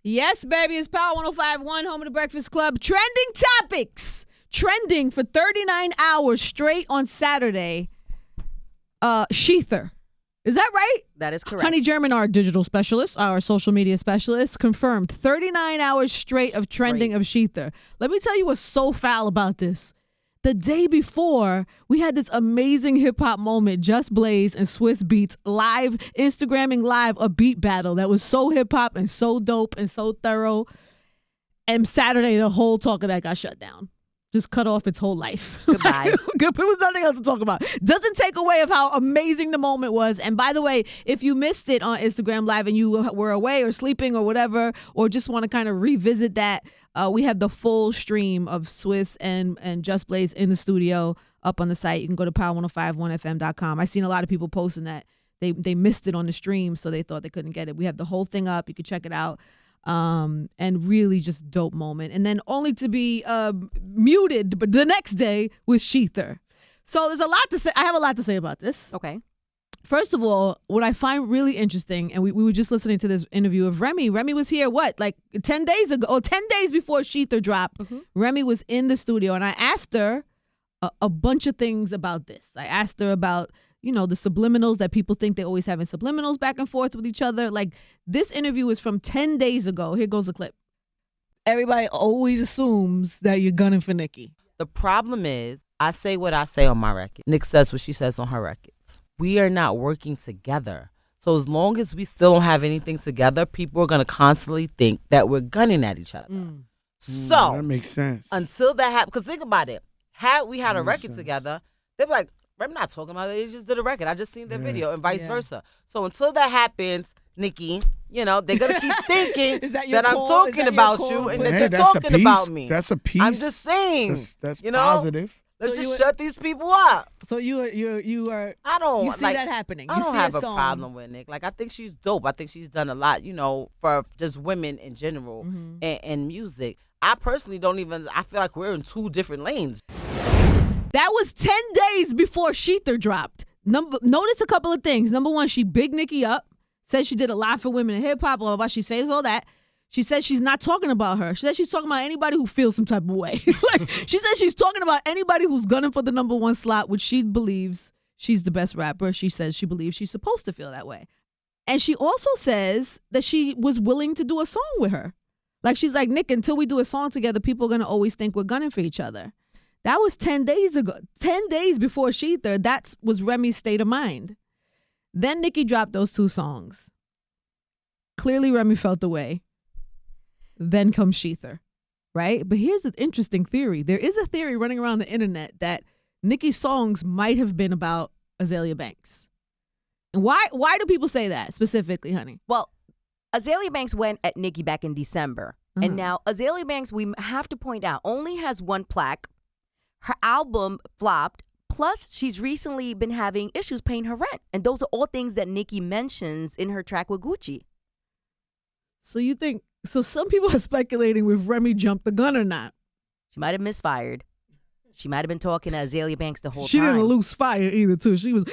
Yes, baby. It's Power 105.1, home of the Breakfast Club. Trending topics. Trending for 39 hours straight on Saturday. Sheether. Is that right? That is correct. Honey German, our digital specialist, our social media specialist, confirmed 39 hours straight of trending of Sheether. Let me tell you what's so foul about this. The day before, we had this amazing hip-hop moment, Just Blaze and Swizz Beatz live, Instagramming live a beat battle that was so hip-hop and so dope and so thorough. And Saturday, the whole talk of that got shut down. Just cut off its whole life. Goodbye. There was nothing else to talk about. Doesn't take away of how amazing the moment was. And by the way, if you missed it on Instagram Live and you were away or sleeping or whatever, or just want to kind of revisit that, we have the full stream of Swizz and Just Blaze in the studio up on the site. You can go to power1051fm.com. I've seen a lot of people posting that they missed it on the stream, so they thought they couldn't get it. We have the whole thing up. You can check it out. And really just dope moment. And then only to be muted but the next day with Sheether. So there's a lot to say. I have a lot to say about this. Okay. First of all, what I find really interesting, and we were just listening to this interview of Remy. Remy was here, like 10 days ago, or 10 days before Sheether dropped. Mm-hmm. Remy was in the studio, and I asked her a bunch of things about this. I asked her about, the subliminals that people think they always having subliminals back and forth with each other. Like, this interview was from 10 days ago. Here goes a clip. Everybody always assumes that you're gunning for Nicki. The problem is, I say what I say on my record. Nick says what she says on her records. We are not working together. So as long as we still don't have anything together, people are going to constantly think that we're gunning at each other. So that makes sense. Until that happens, because think about it. Had we had a record together, they'd be like, I'm not talking about it. They just did a record. I just seen their video and vice versa. So until that happens, Nicki, they're going to keep thinking that I'm talking about you and that you're talking about me. That's a piece. I'm just saying. That's positive. Let's just shut these people up. So you are. I don't. You see that happening. I don't have a problem with Nick. Like, I think she's dope. I think she's done a lot, for just women in general and music. I personally don't even. I feel like we're in two different lanes. That was 10 days before Sheether dropped. Notice a couple of things. Number one, she bigged Nicki up. Said she did a lot for women in hip hop. Blah blah blah. She says all that. She says she's not talking about her. She says she's talking about anybody who feels some type of way. She says she's talking about anybody who's gunning for the number one slot, which she believes she's the best rapper. She says she believes she's supposed to feel that way. And she also says that she was willing to do a song with her. Like, she's like, Nick, until we do a song together, people are going to always think we're gunning for each other. That was 10 days ago. 10 days before Sheether, that was Remy's state of mind. Then Nicki dropped those two songs. Clearly, Remy felt the way. Then comes Sheether, right? But here's the interesting theory. There is a theory running around the internet that Nicki's songs might have been about Azalea Banks. And why do people say that specifically, honey? Well, Azalea Banks went at Nicki back in December. And now Azalea Banks, we have to point out, only has one plaque. Her album flopped. Plus, she's recently been having issues paying her rent. And those are all things that Nicki mentions in her track with Gucci. So some people are speculating if Remy jumped the gun or not. She might have misfired. She might have been talking to Azalea Banks the whole time. She didn't lose fire either, too. She was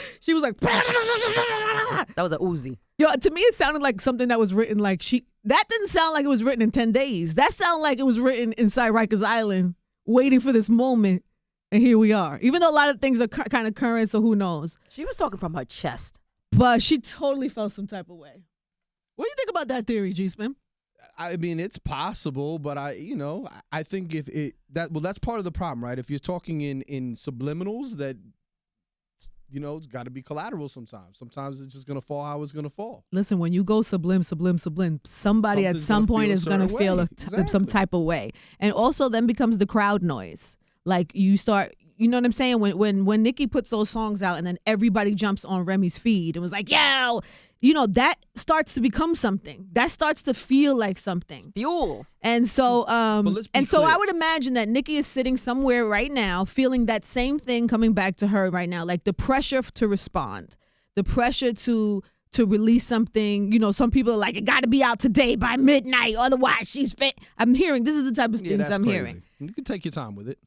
like... That was a Uzi. Yo, to me, it sounded like something that was written like that didn't sound like it was written in 10 days. That sounded like it was written inside Rikers Island, waiting for this moment, and here we are. Even though a lot of things are kind of current, so who knows? She was talking from her chest. But she totally felt some type of way. What do you think about that theory, G-Spin? I mean, it's possible, but I think that's part of the problem, right? If you're talking in subliminals, that it's got to be collateral sometimes. Sometimes it's just gonna fall how it's gonna fall. Listen, when you go sublime, somebody at some point is gonna feel some type of way, and also then becomes the crowd noise. Like, you start. You know what I'm saying? When Nicki puts those songs out and then everybody jumps on Remy's feed and was like, yo, that starts to become something. That starts to feel like something. Fuel. And so I would imagine that Nicki is sitting somewhere right now feeling that same thing coming back to her right now. Like, the pressure to respond, the pressure to release something. Some people are like, it got to be out today by midnight. Otherwise, she's fit. I'm hearing, this is the type of things I'm hearing. You can take your time with it.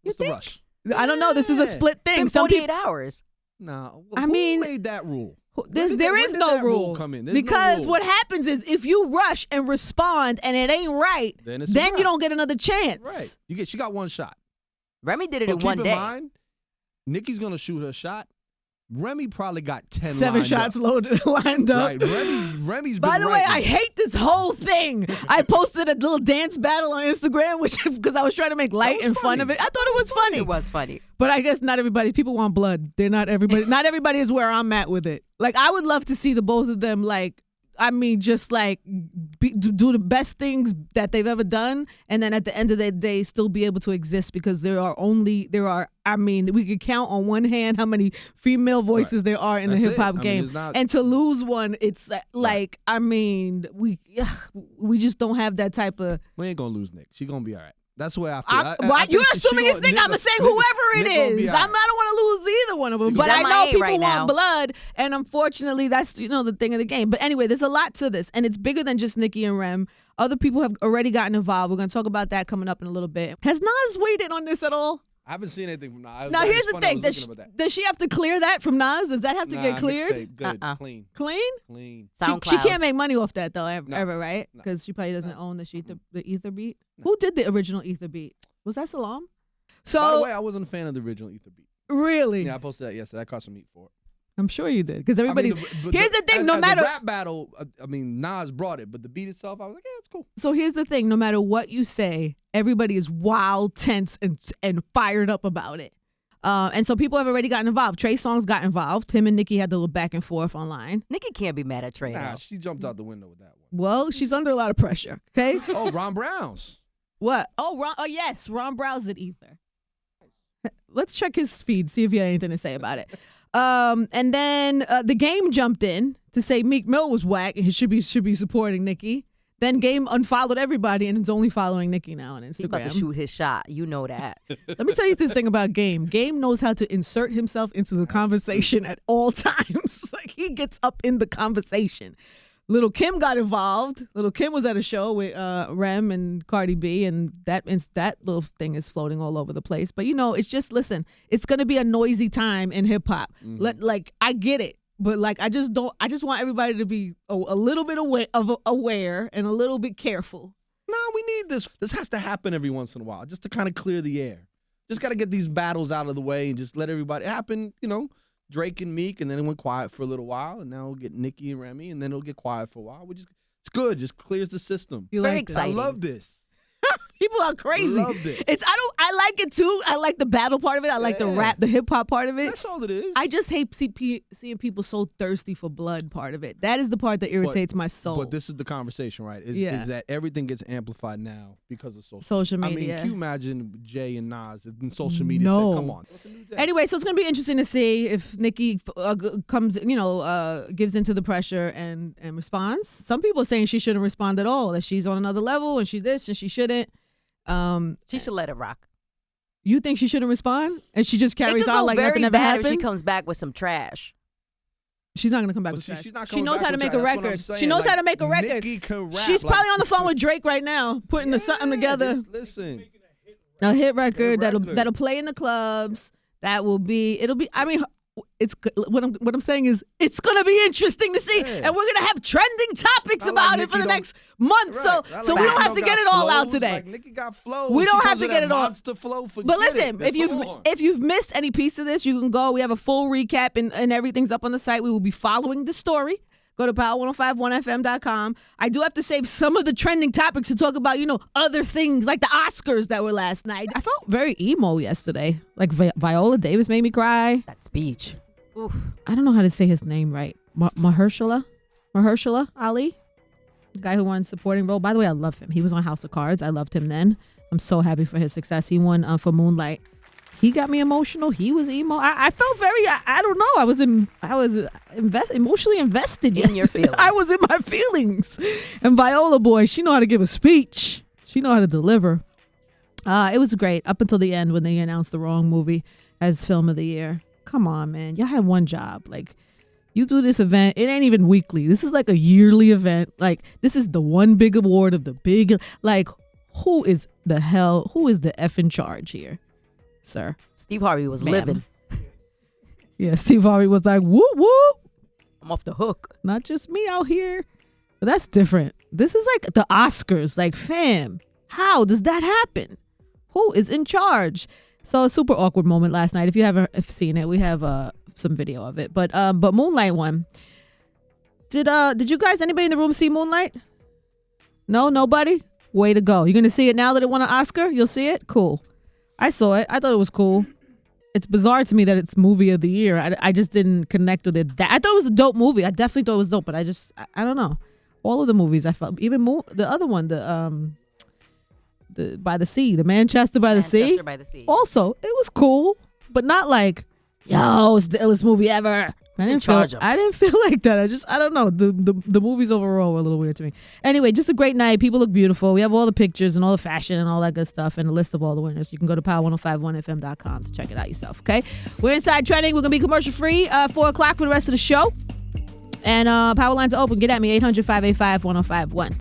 What's the rush? I don't know. This is a split thing. Some 48 hours. No. Who made that rule? There is did no that rule rule. come in? There's no Because rule. what happens is if you rush and respond and it ain't right, Then it's a then you wrap. don't get another chance. Right. She got one shot. Remy did it But in keep one in day. mind, Nicki's gonna shoot her shot. Remy probably got 10 7 lined shots up. loaded, lined up. Right. Remy's been By the way, I writing. hate this whole thing. I posted a little dance battle on Instagram, which because I was trying to make light was and fun funny. of it. I thought it was funny. It was funny. But I guess not everybody. People want blood. They're not everybody. Not everybody is where I'm at with it. Like I would love to see the both of them. Like I mean, just like do the best things that they've ever done, and then at the end of the day, still be able to exist because there are. I mean, we could count on one hand how many female voices there are in That's the it. hip hop I mean, game, it's not- and to lose one, it's like I mean, we just don't have that type of. We ain't gonna lose Nick. She gonna be all right. That's the way I feel. You're think assuming she it's Nick. I'm saying whoever it Nick gonna be is. all I right. don't want to lose either one of them. Because But I I'm know MIA people right now. want blood, and unfortunately, that's the thing of the game. But anyway, there's a lot to this, and it's bigger than just Nicki and Rem. Other people have already gotten involved. We're gonna talk about that coming up in a little bit. Has Nas weighed in on this at all? I haven't seen anything from Nas. Now It's here's the funny, I thing: was looking about that. does she have to clear that from Nas? Does that have to Nah, get cleared? mixtape, Good, clean. Clean? SoundCloud. She can't make money off that though, No. ever, right? No. Because she probably doesn't own the ether beat. Who did the original ether beat? Was that Salam? So By the way, I wasn't a fan of the original Ether beat. really, Yeah, I posted that yesterday. I caught some heat for it. I'm sure you did because everybody. I mean, here's the thing: as, no as matter. a rap battle, I mean, Nas brought it, but the beat itself, I was like, yeah, it's cool. So here's the thing: no matter what you say, everybody is wild, tense, and fired up about it. And so people have already gotten involved. Trey Songz got involved. Him and Nicki had the little back and forth online. Nicki can't be mad at Trey. Nah, though. she jumped out the window with that one. Well, she's under a lot of pressure. Okay. Oh, Ron Browns. What? Oh, yes, Ron Browse at Ether. Let's check his feed, see if he had anything to say about it. And then the Game jumped in to say Meek Mill was whack and he should be supporting Nicki. Then Game unfollowed everybody and is only following Nicki now on Instagram. He about to shoot his shot. You know that. Let me tell you this thing about Game. Game knows how to insert himself into the conversation at all times. Like he gets up in the conversation. Little Kim got involved. Little Kim was at a show with Rem and Cardi B, and that little thing is floating all over the place. But it's just listen. It's gonna be a noisy time in hip hop. Like I get it, but like I just want everybody to be a little bit aware and a little bit careful. No, we need this. This has to happen every once in a while, just to kind of clear the air. Just got to get these battles out of the way and just let everybody happen. Drake and Meek, and then it went quiet for a little while, and now we'll get Nicki and Remy, and then it'll get quiet for a while. It's good. Just clears the system. You Very like this? exciting. I love this. People are crazy. Love this. I like it too. I like the battle part of it. I like the Yeah. rap, the hip hop part of it. That's all it is. I just hate seeing people so thirsty for blood part of it. That is the part that irritates my soul. But this is the conversation, right? Is that everything gets amplified now because of social media. I mean, can you imagine Jay and Nas and social media? No. Said, come on. What's a new day? Anyway, so it's going to be interesting to see if Nicki comes, gives into the pressure and responds. Some people are saying she shouldn't respond at all, that she's on another level and she this and she shouldn't. She should let it rock. You think she shouldn't respond? And she just It carries could on go like very nothing ever bad happened? if she comes back with some trash. She's not going to come back But with see, trash. she's not She coming knows back how to with make trash. a That's what I'm record. saying. She knows how to make a Like, record. Nicki can rap. She's probably like- on the phone with Drake right now, putting something together. Listen. A hit record Hit record. that'll play in the clubs. It'll be. I mean, it's what I'm saying is it's gonna be interesting to see, Yeah. and we're gonna have trending topics Not about like it for Nicki the don't- next month. Right. So Not so like we don't Nicki have to got get it all out flows. today. Like Nicki got flows. We don't She have comes to with get that it all. monster flow. Forget But listen, it. That's on. if you've missed any piece of this, you can go. We have a full recap and everything's up on the site. We will be following the story. Go to power1051fm.com. I do have to save some of the trending topics to talk about, other things like the Oscars that were last night. I felt very emo yesterday. Like Viola Davis made me cry. That speech. Oof. I don't know how to say his name right. Mahershala Ali, the guy who won supporting role. By the way, I love him. He was on House of Cards. I loved him then. I'm so happy for his success. He won for Moonlight. He got me emotional. He was emo. I felt very. I don't know. I was emotionally invested. In your yesterday. feelings. I was in my feelings. And Viola, boy, she know how to give a speech. She know how to deliver. It was great up until the end when they announced the wrong movie as film of the year. Come on, man. Y'all had one job. Like, you do this event. It ain't even weekly. This is like a yearly event. Like, this is the one big award of the big. Like, who is the F in charge here, sir? Steve Harvey was Ma'am. living. Yeah, Steve Harvey was like, whoop, whoop. I'm off the hook. Not just me out here. But that's different. This is like the Oscars. Like, fam, how does that happen? Who is in charge? So a super awkward moment last night. If you haven't seen it, we have some video of it. But Moonlight won. Did you guys, anybody in the room see Moonlight? No, nobody? Way to go. You're going to see it now that it won an Oscar? You'll see it? Cool. I saw it. I thought it was cool. It's bizarre to me that it's movie of the year. I just didn't connect with it. I thought it was a dope movie. I definitely thought it was dope, but I don't know. All of the movies I felt, even the other one, the by the sea, the Manchester by the Sea. Also, it was cool, but not like, yo, it's the illest movie ever. I didn't feel like that. I don't know. The movies overall were a little weird to me. Anyway, just a great night. People look beautiful. We have all the pictures and all the fashion and all that good stuff and a list of all the winners. You can go to power1051fm.com to check it out yourself, okay? We're Inside Trending. We're going to be commercial free 4 o'clock for the rest of the show. And power lines are open. Get at me, 800-585-1051.